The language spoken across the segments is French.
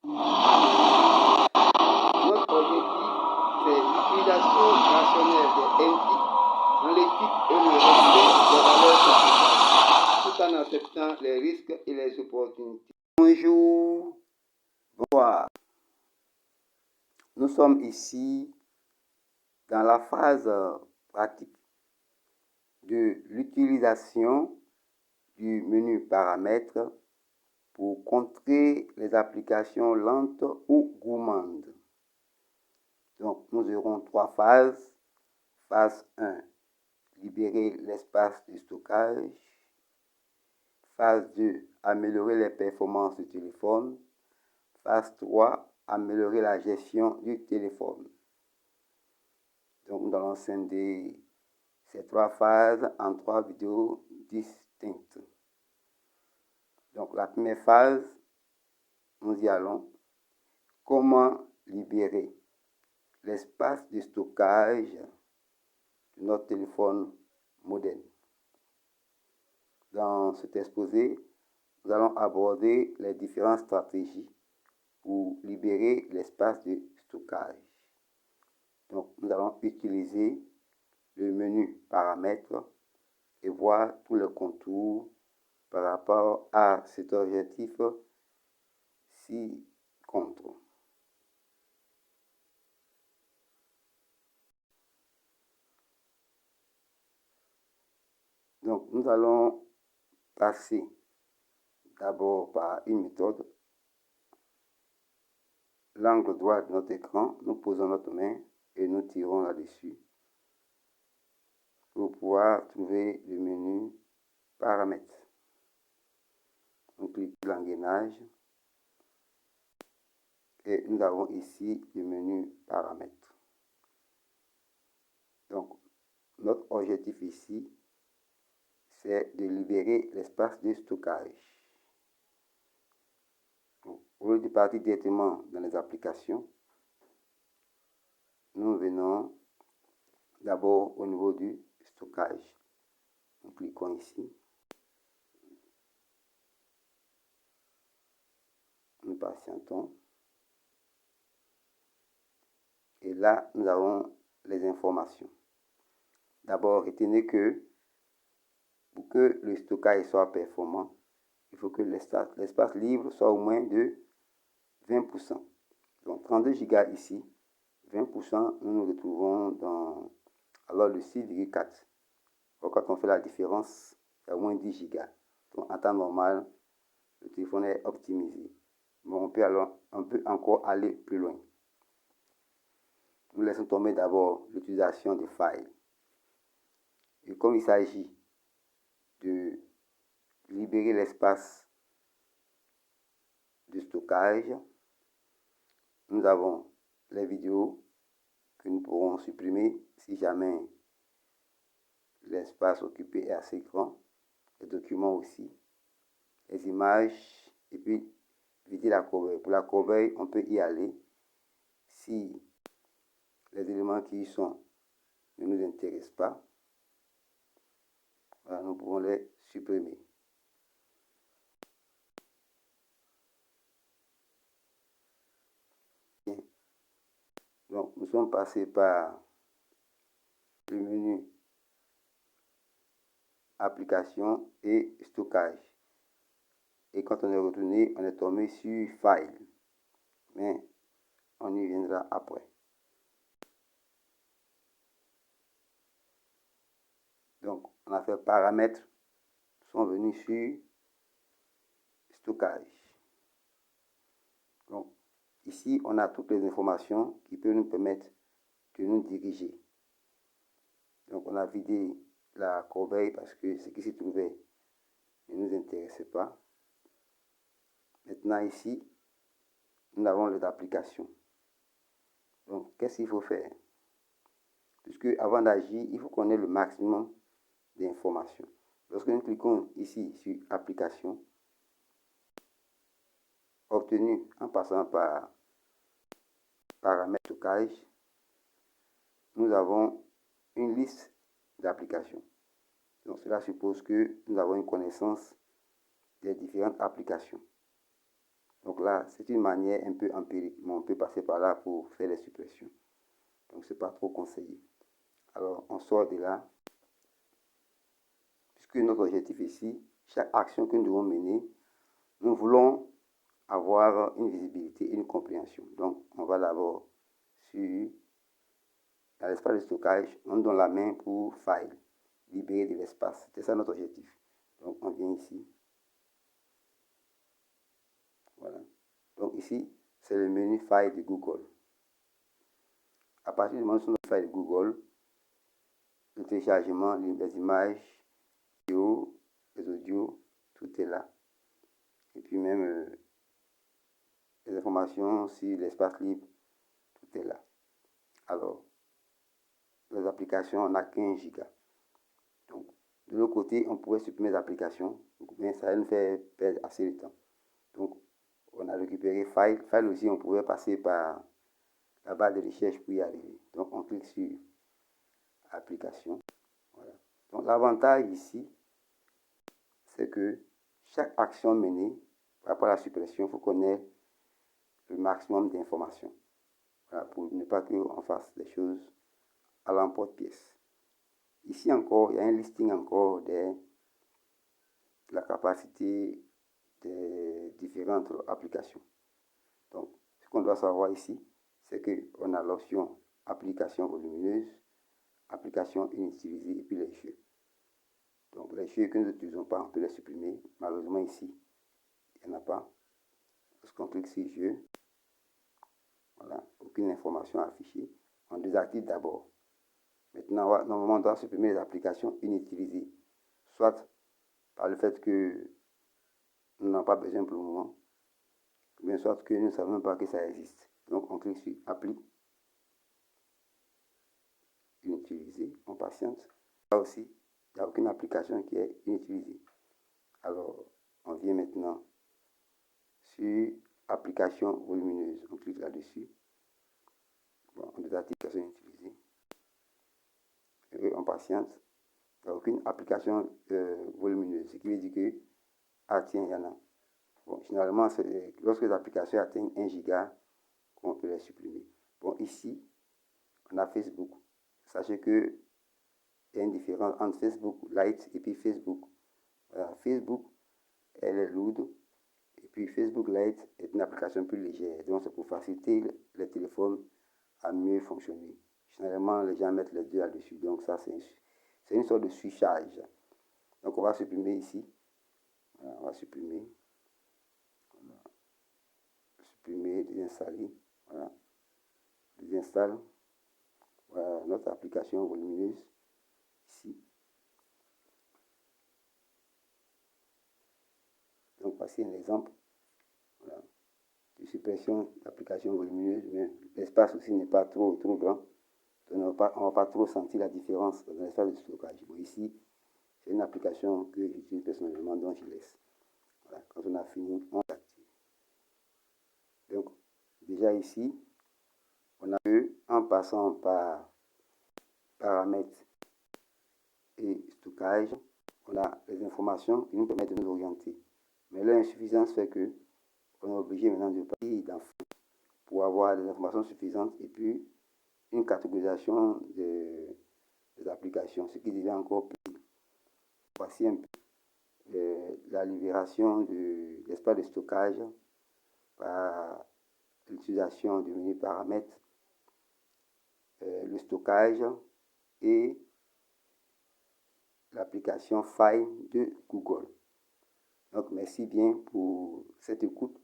Notre objectif, c'est l'utilisation rationnelle des NTIC dans l'éthique et le respect des valeurs éthiques, tout en acceptant les risques et les opportunités. Bonjour, bonsoir. Nous sommes ici dans la phase pratique de l'utilisation du menu paramètres pour contrer les applications lentes ou gourmandes. Donc, nous aurons 3 phases. Phase 1, libérer l'espace de stockage. Phase 2, améliorer les performances du téléphone. Phase 3, améliorer la gestion du téléphone. Donc, nous allons scinder ces 3 phases en 3 vidéos distinctes. Donc, la première phase, nous y allons. Comment libérer l'espace de stockage de notre téléphone moderne. Dans cet exposé, nous allons aborder les différentes stratégies pour libérer l'espace de stockage. Donc, nous allons utiliser le menu paramètres et voir tous les contours par rapport à cet objectif ci-contre. Donc, nous allons passer d'abord par une méthode. L'angle droit de notre écran, nous posons notre main et nous tirons là-dessus pour pouvoir trouver le menu paramètres. On clique sur l'engrenage et nous avons ici le menu paramètres. Donc, notre objectif ici, c'est de libérer l'espace de stockage. Donc, au lieu de partir directement dans les applications, nous venons d'abord au niveau du stockage. Nous cliquons ici. Nous patientons. Et là, nous avons les informations. D'abord, retenez que pour que le stockage soit performant, il faut que l'espace libre soit au moins de 20%. Donc 32 Go ici, 20%, nous nous retrouvons dans alors le 6,4. Donc quand on fait la différence, c'est au moins 10 Go. Donc en temps normal, le téléphone est optimisé. Bon, on peut encore aller plus loin. Nous laissons tomber d'abord l'utilisation des failles. Et comme il s'agit de libérer l'espace de stockage, nous avons les vidéos que nous pourrons supprimer si jamais l'espace occupé est assez grand, les documents aussi, les images, et puis vider la corbeille. Pour la corbeille, on peut y aller si les éléments qui y sont ne nous intéressent pas. Voilà, nous pouvons les supprimer. Bien. Donc, nous sommes passés par le menu application et stockage. Et quand on est retourné, on est tombé sur file. Mais on y viendra après. Donc, on a fait paramètres, sont venus sur stockage. Donc, ici, on a toutes les informations qui peuvent nous permettre de nous diriger. Donc, on a vidé la corbeille parce que ce qui s'y trouvait ne nous intéressait pas. Maintenant, ici, nous avons les applications. Donc, qu'est-ce qu'il faut faire? Puisque avant d'agir, il faut qu'on ait le maximum d'informations. Lorsque nous cliquons ici sur application, obtenu en passant par paramètres stockage, nous avons une liste d'applications. Donc cela suppose que nous avons une connaissance des différentes applications. Donc là, c'est une manière un peu empirique, mais on peut passer par là pour faire les suppressions. Donc, ce n'est pas trop conseillé. Alors, on sort de là. Puisque notre objectif ici, chaque action que nous devons mener, nous voulons avoir une visibilité, une compréhension. Donc, on va d'abord sur l'espace de stockage, on donne la main pour File, libérer de l'espace. C'est ça notre objectif. Donc, on vient ici. Voilà. Donc, ici, c'est le menu File de Google. À partir du moment où nous sommes dans le File de Google, le téléchargement, les images, les audios, tout est là. Et puis même les informations sur l'espace libre, tout est là. Alors, les applications, on n'a qu'1 giga. Donc, de l'autre côté, on pourrait supprimer les applications, mais ça nous fait perdre assez de temps. Donc, on a récupéré File. File aussi, on pouvait passer par la barre de recherche pour y arriver. Donc, on clique sur Application. Voilà. Donc, l'avantage ici, c'est que chaque action menée par rapport à la suppression, il faut qu'on ait le maximum d'informations. Voilà, pour ne pas qu'on fasse les choses à l'emporte-pièce. Ici encore, il y a un listing encore de la capacité des différentes applications. Donc, ce qu'on doit savoir ici, c'est qu'on a l'option application volumineuse, application inutilisée et puis les jeux. Donc, les jeux que nous n'utilisons pas, on peut les supprimer. Malheureusement, ici, il n'y en a pas. Lorsqu'on clique sur jeu, voilà, aucune information affichée. On désactive d'abord. Maintenant, normalement, on doit supprimer les applications inutilisées, soit par le fait que nous n'en avons pas besoin pour le moment, ou bien soit que nous ne savons même pas que ça existe. Donc, on clique sur Appli, inutilisée, on patiente. Là aussi, il n'y a aucune application qui est inutilisée. Alors, on vient maintenant sur Application volumineuse. On clique là-dessus. Bon, on désactive l'application inutilisée. Et on patiente. Il n'y a aucune application volumineuse, ce qui veut dire que, ah tiens, il y en a. Bon, généralement, lorsque les applications atteignent 1 giga, on peut les supprimer. Bon, ici, on a Facebook. Sachez qu'il y a une différence entre Facebook Lite et puis Facebook. Voilà, Facebook, elle est lourde. Et puis Facebook Lite est une application plus légère. Donc, c'est pour faciliter les téléphones à mieux fonctionner. Généralement, les gens mettent les deux là-dessus. Donc, ça, c'est une sorte de switchage. Donc, on va supprimer ici. Voilà, on va supprimer. Voilà. Supprimer, désinstaller. Voilà. Désinstalle. Voilà notre application volumineuse ici. Donc, voici un exemple. Voilà. De suppression d'application volumineuse, mais l'espace aussi n'est pas trop grand. Donc, on ne va pas trop sentir la différence dans l'espace de stockage. Bon, ici, c'est une application que j'utilise personnellement, donc je laisse. Voilà. Quand on a fini, on l'active. Donc, déjà ici, on a que, en passant par paramètres et stockage, on a les informations qui nous permettent de nous orienter. Mais l'insuffisance fait que on est obligé maintenant de partir d'enfant pour avoir des informations suffisantes et puis une catégorisation des applications, ce qui devient encore plus. Voici un peu la libération de l'espace de stockage par l'utilisation du menu paramètres, le stockage et l'application File de Google. Donc, merci bien pour cette écoute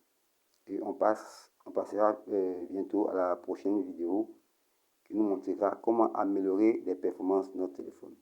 et on passera bientôt à la prochaine vidéo qui nous montrera comment améliorer les performances de notre téléphone.